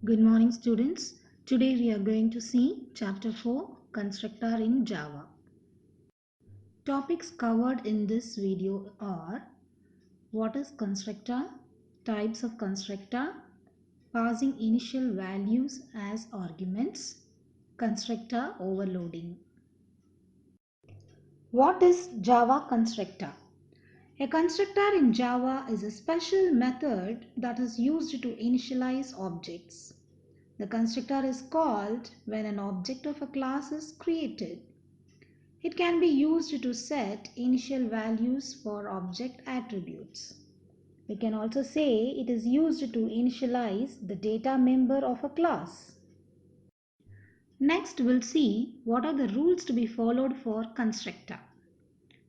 Good morning students. Today we are going to see chapter 4 constructor in Java. Topics covered in this video are what is constructor, types of constructor, passing initial values as arguments, constructor overloading. What is Java constructor? A constructor in Java is a special method that is used to initialize objects. The constructor is called when an object of a class is created. It can be used to set initial values for object attributes. We can also say it is used to initialize the data member of a class. Next, we'll see what are the rules to be followed for constructor.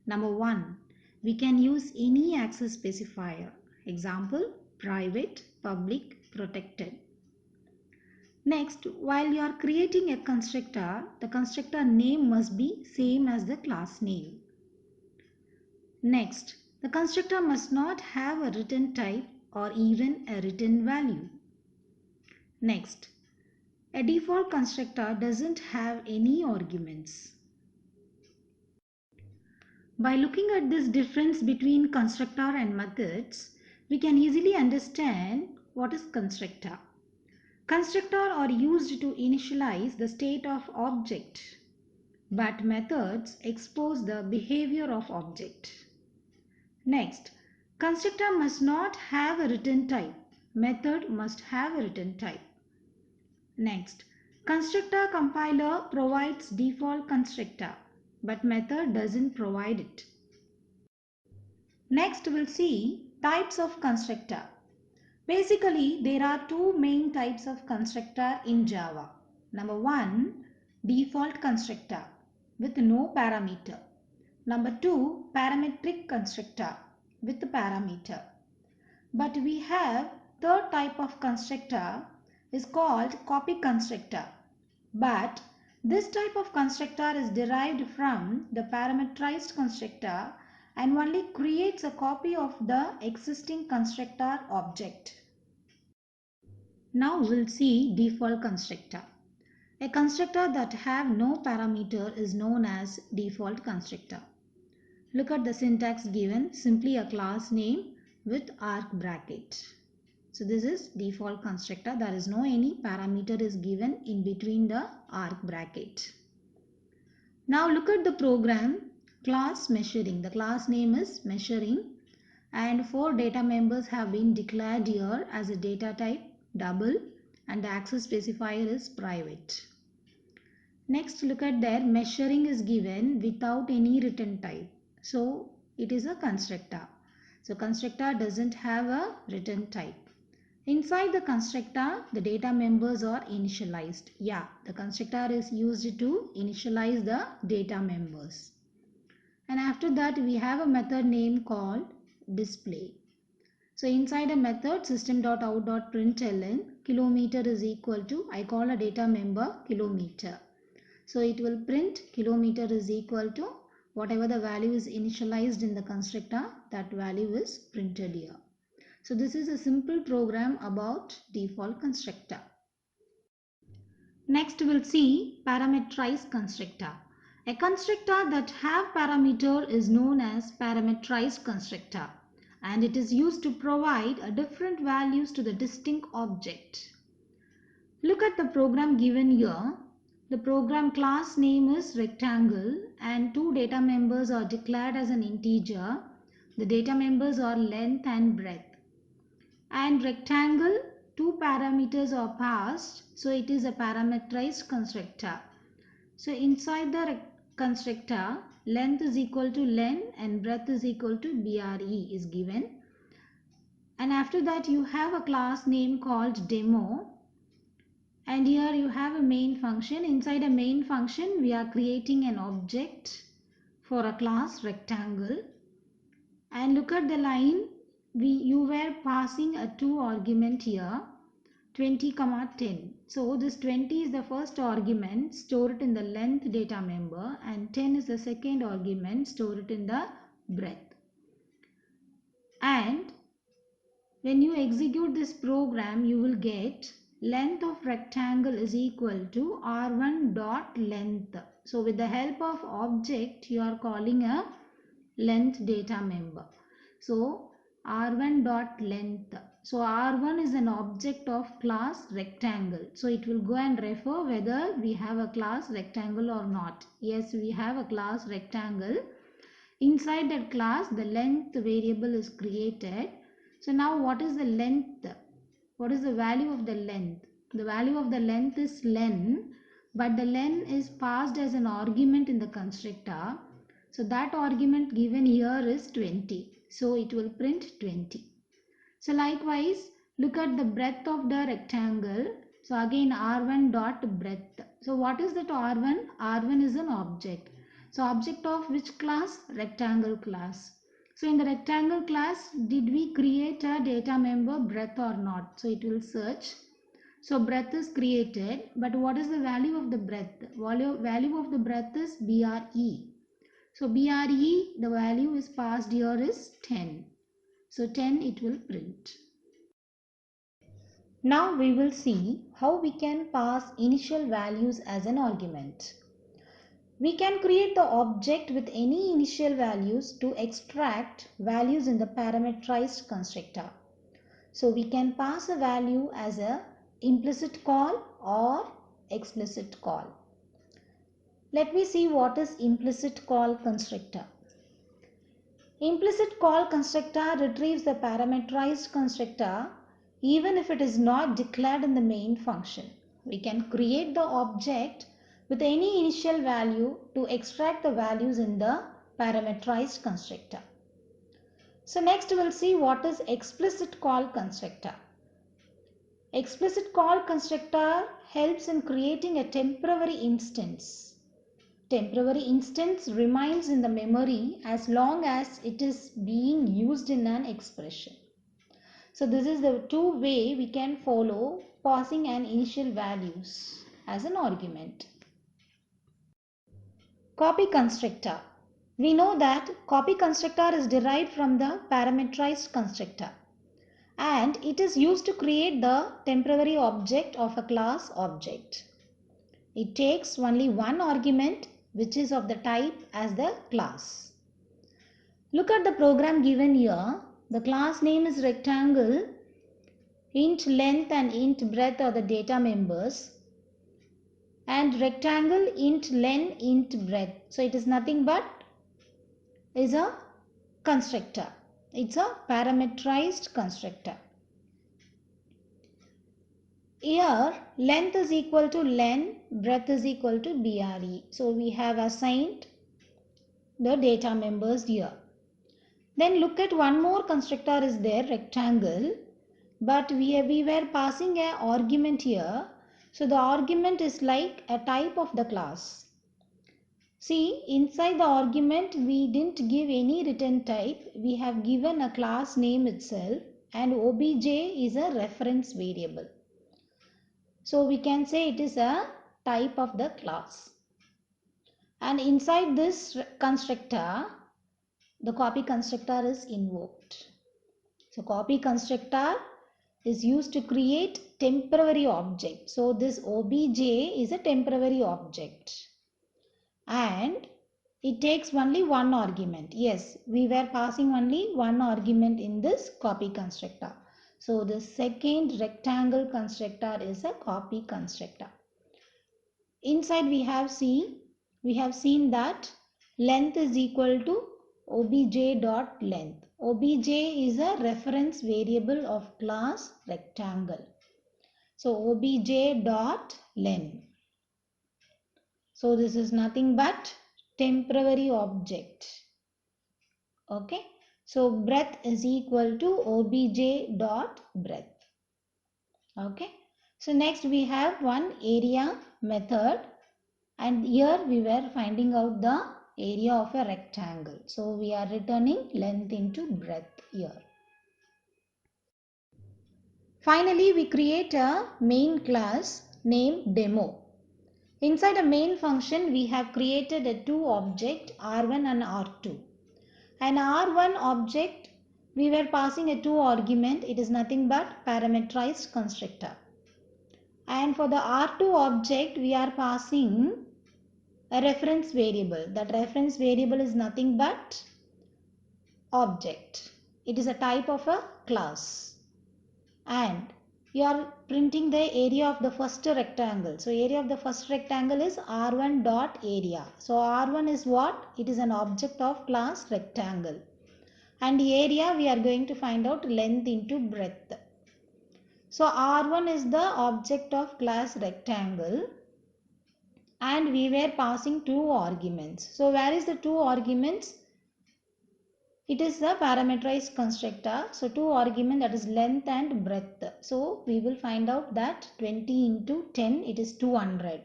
Number 1. We can use any access specifier. Example, private, public, protected. Next, while you are creating a constructor, the constructor name must be same as the class name. Next, the constructor must not have a return type or even a return value. Next, a default constructor doesn't have any arguments. By looking at this difference between constructor and methods, we can easily understand what is constructor. Constructor are used to initialize the state of object, but methods expose the behavior of object. Next, constructor must not have a return type. Method must have a return type. Next, constructor compiler provides default constructor, but method doesn't provide it. Next, we'll see types of constructor. Basically, there are two main types of constructor in Java. Number 1, default constructor with no parameter. Number 2, parametric constructor with parameter. But we have third type of constructor is called copy constructor. But this type of constructor is derived from the parameterized constructor and only creates a copy of the existing constructor object. Now we'll see default constructor. A constructor that have no parameter is known as default constructor. Look at the syntax given, simply a class name with arc bracket. So this is default constructor. There is no any parameter is given in between the arc bracket. Now look at the program class measuring. The class name is measuring and 4 data members have been declared here as a data type double and the access specifier is private. Next, look at there, measuring is given without any return type. So it is a constructor. So constructor doesn't have a return type. Inside the constructor, the data members are initialized. Yeah, the constructor is used to initialize the data members. And after that, we have a method name called display. So inside a method system.out.println, kilometer is equal to, I call a data member kilometer. So it will print kilometer is equal to whatever the value is initialized in the constructor, that value is printed here. So this is a simple program about default constructor. Next we'll see parameterized constructor. A constructor that have parameter is known as parameterized constructor and it is used to provide a different values to the distinct object. Look at the program given here. The program class name is rectangle and 2 data members are declared as an integer. The data members are length and breadth. And rectangle, 2 parameters are passed, so it is a parameterized constructor. So inside the constructor, length is equal to len and breadth is equal to bre is given. And after that you have a class name called demo. And here you have a main function. Inside a main function, we are creating an object for a class rectangle. And look at the line. You were passing a 2 argument here, 20, 10. So this 20 is the first argument, store it in the length data member, and 10 is the second argument, store it in the breadth. And when you execute this program, you will get length of rectangle is equal to r1 dot length. So with the help of object you are calling a length data member. So r1 dot length. So r1 is an object of class rectangle. So it will go and refer whether we have a class rectangle or not. Yes, we have a class rectangle. Inside that class the length variable is created. So now what is the length? What is the value of the length? The value of the length is len, but the len is passed as an argument in the constructor. So that argument given here is 20. So it will print 20. So likewise, look at the breadth of the rectangle. So again r1 dot breadth. So what is that r1? R1 is an object. So object of which class? Rectangle class. So in the rectangle class, did we create a data member breadth or not? So it will search. So breadth is created, but what is the value of the breadth? Value of the breadth is BRE. So BRE, the value is passed here is 10. So 10 it will print. Now we will see how we can pass initial values as an argument. We can create the object with any initial values to extract values in the parameterized constructor. So we can pass a value as a implicit call or explicit call. Let me see what is implicit call constructor. Implicit call constructor retrieves the parameterized constructor even if it is not declared in the main function. We can create the object with any initial value to extract the values in the parameterized constructor. So next we will see what is explicit call constructor. Explicit call constructor helps in creating a temporary instance. Temporary instance remains in the memory as long as it is being used in an expression. So this is the two way we can follow passing an initial values as an argument. Copy constructor. We know that copy constructor is derived from the parameterized constructor and it is used to create the temporary object of a class object. It takes only one argument which is of the type as the class. Look at the program given here. The class name is rectangle. Int length and int breadth are the data members. And rectangle int len int breadth. So it is nothing but is a constructor. It's a parameterized constructor. Here length is equal to len, breadth is equal to BRE. So we have assigned the data members here. Then look at one more constructor is there, rectangle, but we were passing an argument here. So the argument is like a type of the class. See, inside the argument we didn't give any return type. We have given a class name itself and obj is a reference variable. So we can say it is a type of the class. And inside this constructor, the copy constructor is invoked. So copy constructor is used to create temporary object. So this obj is a temporary object and it takes only one argument. Yes, we were passing only one argument in this copy constructor. So the second rectangle constructor is a copy constructor. Inside we have seen that length is equal to obj dot length. Obj is a reference variable of class rectangle. So obj dot len. So this is nothing but temporary object. Okay. So breadth is equal to obj dot breadth. Okay. So next we have one area method. And here we were finding out the area of a rectangle. So we are returning length into breadth here. Finally, we create a main class named demo. Inside a main function, we have created a two object R1 and R2. An R1 object, we were passing a two argument. It is nothing but parameterized constructor. And for the R2 object, we are passing a reference variable. That reference variable is nothing but object. It is a type of a class. And you are printing the area of the first rectangle. So area of the first rectangle is R1 dot area. So R1 is what? It is an object of class rectangle. And the area we are going to find out length into breadth. So R1 is the object of class rectangle and we were passing two arguments. So where is the two arguments? It is the parameterized constructor. So two argument, that is length and breadth. So we will find out that 20 into 10, it is 200.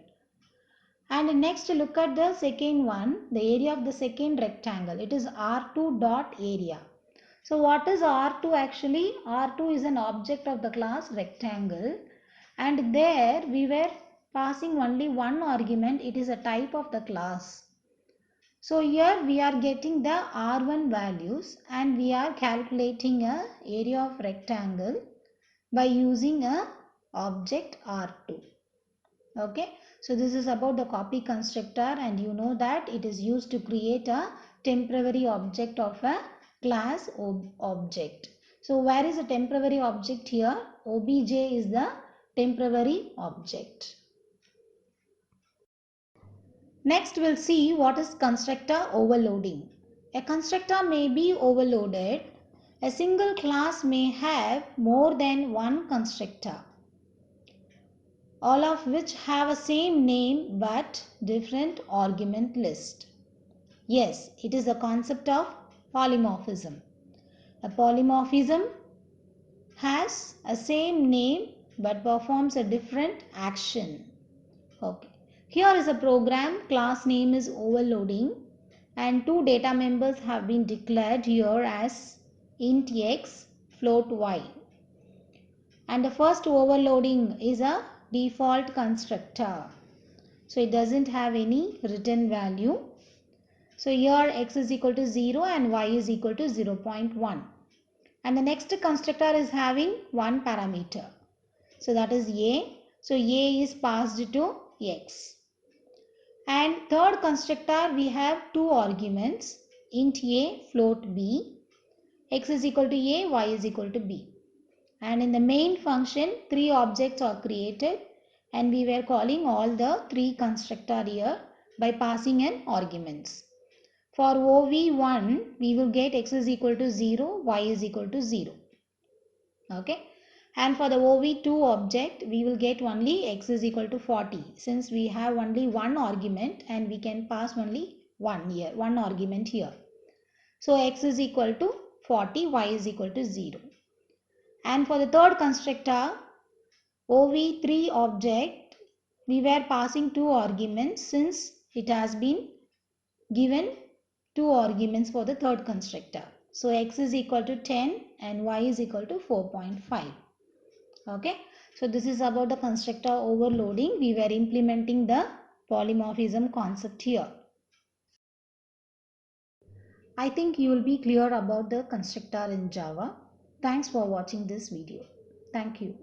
And next look at the second one, the area of the second rectangle. It is R2 dot area. So what is R2 actually? R2 is an object of the class rectangle and there we were passing only one argument. It is a type of the class. So here we are getting the R1 values and we are calculating a area of rectangle by using a object R2. Okay, so this is about the copy constructor and you know that it is used to create a temporary object of a class object. So where is the temporary object here? Obj is the temporary object. Next we'll see what is constructor overloading. A constructor may be overloaded. A single class may have more than one constructor, all of which have a same name but different argument list. Yes, it is the concept of polymorphism. A polymorphism has a same name but performs a different action. Okay. Here is a program, class name is overloading and two data members have been declared here as int x, float y. And the first overloading is a default constructor. So it doesn't have any written value. So here x is equal to 0 and y is equal to 0.1. And the next constructor is having one parameter. So that is a. So a is passed to x. And third constructor we have two arguments, int a, float b, x is equal to a, y is equal to b. And in the main function three objects are created and we were calling all the three constructor here by passing in arguments. For OV1 we will get x is equal to 0, y is equal to 0. Okay. And for the OV2 object, we will get only x is equal to 40 since we have only one argument and we can pass only one argument here. So x is equal to 40, y is equal to 0. And for the third constructor, OV3 object, we were passing two arguments since it has been given two arguments for the third constructor. So x is equal to 10 and y is equal to 4.5. Okay, so this is about the constructor overloading. We were implementing the polymorphism concept here. I think you will be clear about the constructor in Java. Thanks for watching this video. Thank you.